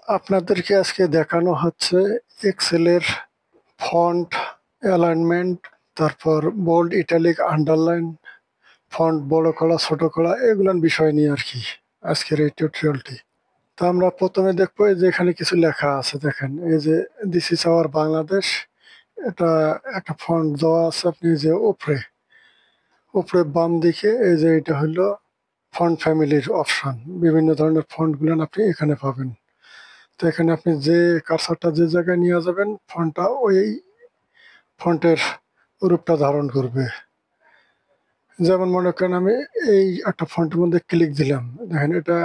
আপনাদেরকে আজকে দেখানো হচ্ছে এক্সেলের ফন্ট অ্যালাইনমেন্ট, তারপর বোল্ড, ইটালিক, আন্ডারলাইন, ফন্ট বড় করা ছোট করা এগুলার বিষয় নিয়ে আর কি আজকের এই টিউটোরিয়ালটি। তা আমরা প্রথমে দেখবো এই যে এখানে কিছু লেখা আছে, দেখেন এই যে দিস ইজ আওয়ার বাংলাদেশ। এটা একটা ফন্ট দেওয়া আছে, আপনি যে উপরে উপরে বাম দিকে এই যে এটা হলো ফন্ট ফ্যামিলির অপশন। বিভিন্ন ধরনের ফন্টগুলো আপনি এখানে পাবেন। তো এখানে আপনি যে কার্সারটা যে জায়গায় নিয়ে যাবেন ফন্টটা ওই ফন্টের রূপটা ধারণ করবে। যেমন মনে করেন আমি এই একটা ফন্টের মধ্যে ক্লিক দিলাম, দেখেন এটা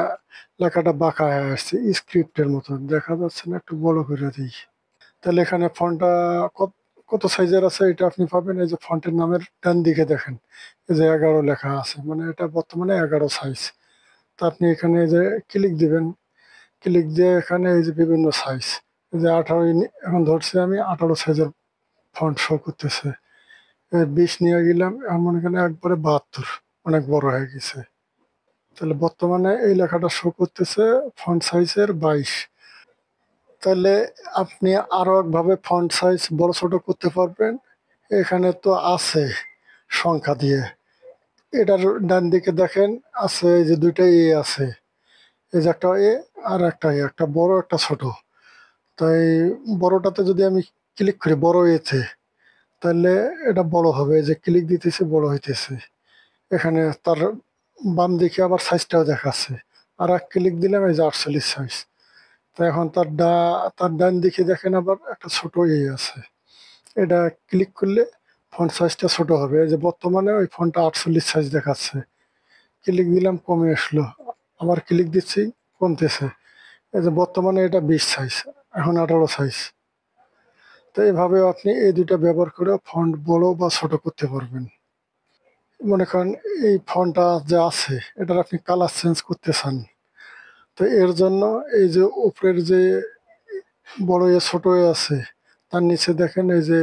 লেখাটা বাঁকা হয়ে আসছে, স্ক্রিপ্টের মতো দেখা যাচ্ছে না, একটু বড় করে দিই। তাহলে এখানে ফন্টটা কত কত সাইজের আছে এটা আপনি পাবেন। এই যে ফন্টের নামের ডান দিকে দেখেন এই যে 11 লেখা আছে, মানে এটা বর্তমানে 11 সাইজ। তো আপনি এখানে এই যে ক্লিক দিবেন, ক্লিক দিয়ে এখানে এই যে বিভিন্ন সাইজ, এই যে 18 এখন ধরছি আমি 18 সাইজের ফন্ট শো করতেছে। 20 নিয়ে গেলাম, এখন মনে করেন একবারে 72, অনেক বড় হয়ে গেছে। তাহলে বর্তমানে এই লেখাটা শো করতেছে ফন্ট সাইজের 22। তাহলে আপনি আরো একভাবে ফন্ট সাইজ বড় ছোট করতে পারবেন। এখানে তো আছে সংখ্যা দিয়ে, এটার ডান দিকে দেখেন আছে এই যে দুইটা এ আছে, এই যে একটা এ আর একটা এ, একটা বড় একটা ছোট। তাই বড়টাতে যদি আমি ক্লিক করি বড় এতে, তাহলে এটা বড় হবে, এই যে ক্লিক দিতেছে বড় হইতেছে। এখানে তার বাম দিকে আবার সাইজটাও দেখাচ্ছে, আর এক ক্লিক দিলাম এই যে 48 সাইজ। তো এখন তার ডান দিকে দেখেন আবার একটা ছোট আছে, এটা ক্লিক করলে ফন্ট সাইজটা ছোট হবে। এই যে বর্তমানে ওই ফন্টটা 48 সাইজ দেখাচ্ছে, ক্লিক দিলাম কমে আসলো, আবার ক্লিক দিচ্ছি কমতেছে। এই যে বর্তমানে এটা 20 সাইজ, এখন 18 সাইজ। তো এইভাবে আপনি এই দুইটা ব্যবহার করে ফন্ট বড় বা ছোট করতে পারবেন। মনে করেন এই ফন্টটা যে আছে এটার আপনি কালার চেঞ্জ করতে চান, তো এর জন্য এই যে উপরের যে বড় এ ছোট এ আছে, তার নিচে দেখেন এই যে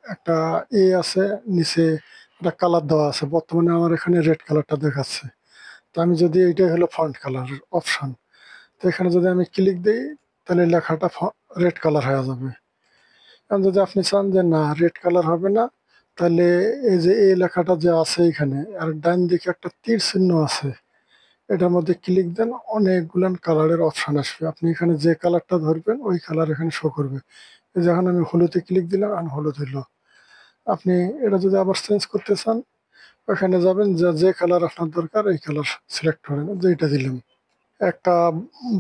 একটা এ আছে, নিচে একটা কালার দেওয়া আছে। বর্তমানে আমার এখানে রেড কালারটা দেখাচ্ছে। তো আমি যদি এইটাই হলো ফন্ট কালার অপশন, তো এখানে যদি আমি ক্লিক দিই তাহলে লেখাটা রেড কালার হয়ে যাবে। এখন যদি আপনি চান যে না রেড কালার হবে না, তাহলে এই যে এই লেখাটা যে আছে এখানে আর ডান দিকে একটা তীর চিহ্ন আছে, এটার মধ্যে ক্লিক দেন, অনেকগুলান কালারের অপশন আসবে। আপনি এখানে যে কালারটা ধরবেন ওই কালার এখানে শো করবে। এই যখন আমি হলুদে ক্লিক দিলাম আর হলুদ হইলো। আপনি এটা যদি আবার চেঞ্জ করতে চান ওখানে যাবেন, যে যে কালার আপনার দরকার এই কালার সিলেক্ট করেন, যেটা দিলাম। একটা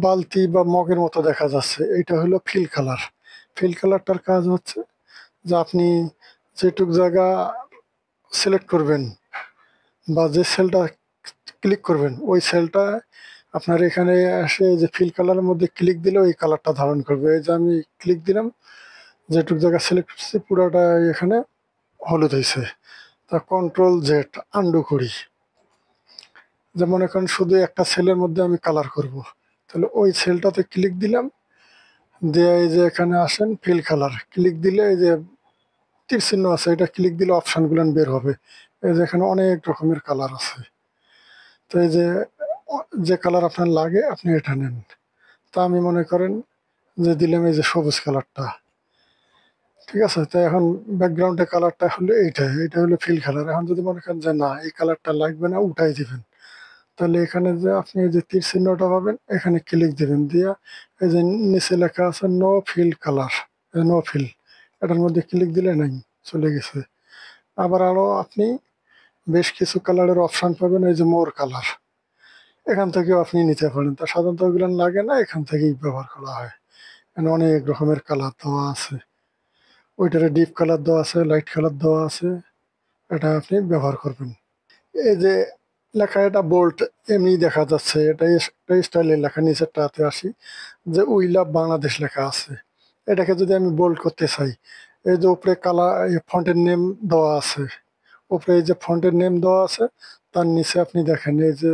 বালতি বা মগের মতো দেখা যাচ্ছে, এইটা হলো ফিল কালার। ফিল কালারটার কাজ হচ্ছে যে আপনি যেটুক জায়গা সিলেক্ট করবেন বা যে সেলটা ক্লিক করবেন ওই সেলটা আপনার এখানে এসে যে ফিল কালারের মধ্যে ক্লিক দিলে ওই কালারটা ধারণ করবে। এই যে আমি ক্লিক দিলাম, যেটুক জায়গা সিলেক্ট করছি পুরোটা এখানে হলুদ হয়েছে। তা কন্ট্রোল জেড আন্ডু করি, যে মনে করেন শুধু একটা সেলের মধ্যে আমি কালার করব, তাহলে ওই সেলটাতে ক্লিক দিলাম, দিয়ে এই যে এখানে আসেন ফিল কালার, ক্লিক দিলে এই যে তীর চিহ্ন আছে এটা ক্লিক দিলে অপশানগুলো বের হবে। এই যে এখানে অনেক রকমের কালার আছে। তো এই যে যে কালার আপনার লাগে আপনি এটা নেন। তা আমি মনে করেন যে দিলাম এই যে সবুজ কালারটা, ঠিক আছে। তো এখন ব্যাকগ্রাউন্ডের কালারটা হলো এটা হলো ফিল কালার। এখন যদি মনে করেন যে না এই কালারটা লাগবে না উঠাই দিবেন, তাহলে এখানে যে আপনি এই যে তীর চিহ্নটা পাবেন এখানে ক্লিক দিবেন, দিয়া এই যে নিচে লেখা আছে no fill colour, no fill, এটার মধ্যে ক্লিক দিলে নাই, চলে গেছে। আবার আরো আপনি বেশ কিছু কালারের অপশন পাবেন, এই যে মোর কালার, এখান থেকেও আপনি নিতে পারেন। তা সাধারণত ওগুলো লাগে না, এখান থেকেই ব্যবহার করা হয়। এখানে অনেক রকমের কালার দেওয়া আছে, ওইটারে ডিপ কালার দেওয়া আছে, লাইট কালার দেওয়া আছে, এটা আপনি ব্যবহার করবেন। এই যে লেখা এটা বোল্ট এমনি দেখা যাচ্ছে, এটা স্টাইলের লেখা। নিচেরটাতে আসি, যে উই লাভ বাংলাদেশ লেখা আছে, এটাকে যদি আমি বোল্ড করতে চাই, এই যে উপরে কালার ফন্টের নেম দেওয়া আছে, উপরে এই যে ফন্টের নেম দেওয়া আছে, তার নিচে আপনি দেখেন এই যে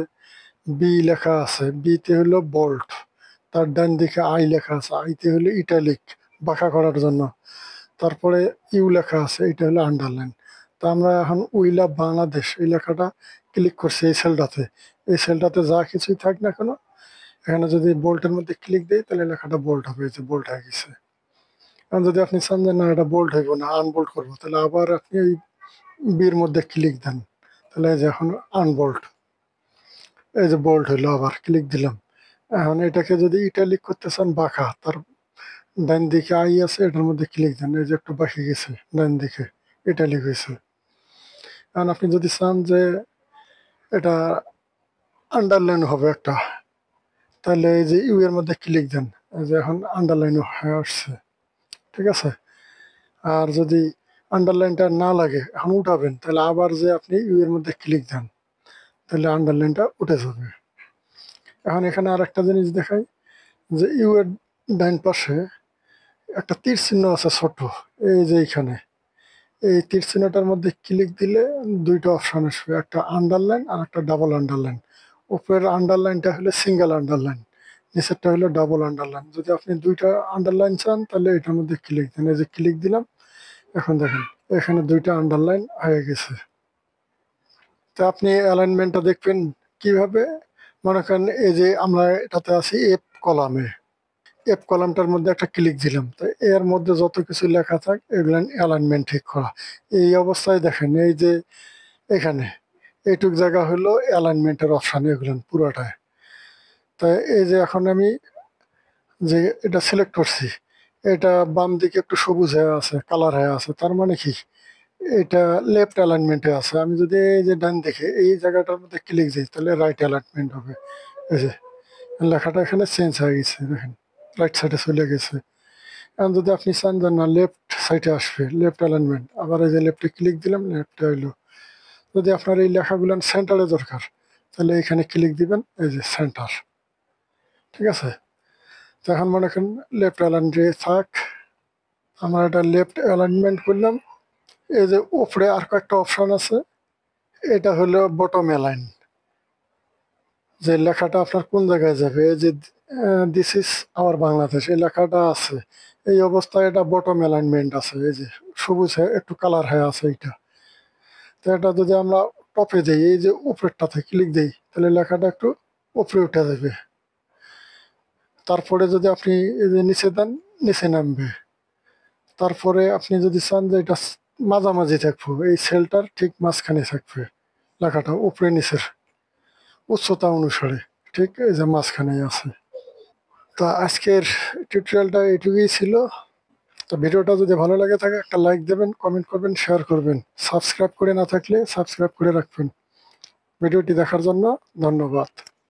বি লেখা আছে, বিতে হলো বোল্ট। তার ডান দিকে আই লেখা আছে, আইতে হলো ইটালিক, বাঁকা করার জন্য। তারপরে ইউ লেখা আছে, এটা হলো আন্ডারলাইন। তা আমরা এখন উই লাভ বাংলাদেশ এই লেখাটা ক্লিক করছি এই সেলটাতে। এই সেলটাতে যা কিছুই থাক না কেন এখানে যদি বোল্টের মধ্যে ক্লিক দিই তাহলে লেখাটা বোল্ট হবে, যে বোল্ট হয়ে গেছে। এখন যদি আপনি চান যে না এটা বোল্ট হইব না, আনবোল্ট করবো, তাহলে আবার আপনি ওই বির মধ্যে ক্লিক দেন, তাহলে এই যে এখন আনবোল্ট, এই যে বোল্ট হইলো, আবার ক্লিক দিলাম। এখন এটাকে যদি ইটালিক করতে চান বাঁকা, তার ডান দিকে আই আছে, এটার মধ্যে ক্লিক দেন, এই যে একটু বাঁকে গেছে ডান দিকে, ইটালিক হয়েছে। এখন আপনি যদি চান যে এটা আন্ডারলাইন হবে একটা, তাহলে এই যে ইউ এর মধ্যে ক্লিক দেন, এই যে এখন আন্ডারলাইন হয়ে আসছে, ঠিক আছে। আর যদি আন্ডারলাইনটা না লাগে, এখন উঠাবেন, তাহলে আবার যে আপনি ইউ এর মধ্যে ক্লিক দেন, তাহলে আন্ডারলাইনটা উঠে যাবে। এখন এখানে আর একটা জিনিস দেখাই, যে ইউ এর ডাইন পাশে একটা তীর চিহ্ন আছে ছোট, এই যে এইখানে, এই তীর চিহ্নটার মধ্যে ক্লিক দিলে দুইটা অপশন আসবে, একটা আন্ডারলাইন আর একটা ডাবল আন্ডারলাইন। উপরের আন্ডারলাইনটা হলো সিঙ্গেল আন্ডারলাইন, নিচেরটা হলো ডাবল আন্ডারলাইন। যদি আপনি দুইটা আন্ডারলাইন চান তাহলে এটার মধ্যে ক্লিক দেন, এই যে ক্লিক দিলাম, এখন দেখেন এখানে দুইটা আন্ডারলাইন হয়ে গেছে। তো আপনি অ্যালাইনমেন্টটা দেখবেন কিভাবে, মনে করেন এই যে আমরা এটাতে আছি এফ কলামে, এফ কলামটার মধ্যে একটা ক্লিক দিলাম, তো এর মধ্যে যত কিছু লেখা থাক এগুলো অ্যালাইনমেন্ট ঠিক করা। এই অবস্থায় দেখেন এই যে এখানে এইটুক জায়গা হলো অ্যালাইনমেন্টের অপশান, এগুলো পুরোটায়। তাই এই যে এখন আমি যে এটা সিলেক্ট করছি, এটা বাম দিকে একটু সবুজ হয়ে আছে, কালার হয়ে আছে, তার মানে কি এটা লেফট অ্যালাইনমেন্টে আছে। আমি যদি এই যে ডান দিকে এই জায়গাটার মধ্যে ক্লিক দিই তাহলে রাইট অ্যালাইনমেন্ট হবে। এই যে লেখাটা এখানে চেঞ্জ হয়ে গেছে, দেখেন রাইট সাইডে চলে গেছে। এখন যদি আপনি চান যে না লেফট সাইডে আসবে, লেফট অ্যালাইনমেন্ট, আবার এই যে লেফটে ক্লিক দিলাম, লেফটে হইলো। যদি আপনার এই লেখাগুলো সেন্টারে দরকার, তাহলে এখানে ক্লিক দিবেন, এই যে সেন্টার, ঠিক আছে। তো এখন মনে করেন লেফট অ্যালাইনমেন্ট থাক, আমরা এটা লেফট অ্যালাইনমেন্ট করলাম। এই যে উপরে আর কয়েকটা অপশন আছে, এটা হলো বটম অ্যালাইন, যে লেখাটা আপনার কোন জায়গায় যাবে। এই যে দিস ইজ আওয়ার বাংলাদেশ এই লেখাটা আছে, এই অবস্থায় এটা বটম অ্যালাইনমেন্ট আছে, এই যে সবুজ হয়ে একটু কালার হয়ে আছে এইটা। তো এটা যদি আমরা টপে যাই, এই যে উপরেরটাতে ক্লিক দিই, তাহলে লেখাটা একটু উপরে উঠে যাবে। তারপরে যদি আপনি এই যে নিচে দেন, নিচে নামবে। তারপরে আপনি যদি চান যে এটা মাঝামাঝি থাকবো, এই সেলটার ঠিক মাঝখানে থাকবে লেখাটা, উপরে নিচের উচ্চতা অনুসারে, ঠিক এই যে মাঝখানেই আছে। তা আজকের টিউটোরিয়ালটা এটুকুই ছিল। তো ভিডিওটা যদি ভালো লাগে থাকে একটা লাইক দেবেন, কমেন্ট করবেন, শেয়ার করবেন। সাবস্ক্রাইব করে না থাকলে সাবস্ক্রাইব করে রাখবেন। ভিডিওটি দেখার জন্য ধন্যবাদ।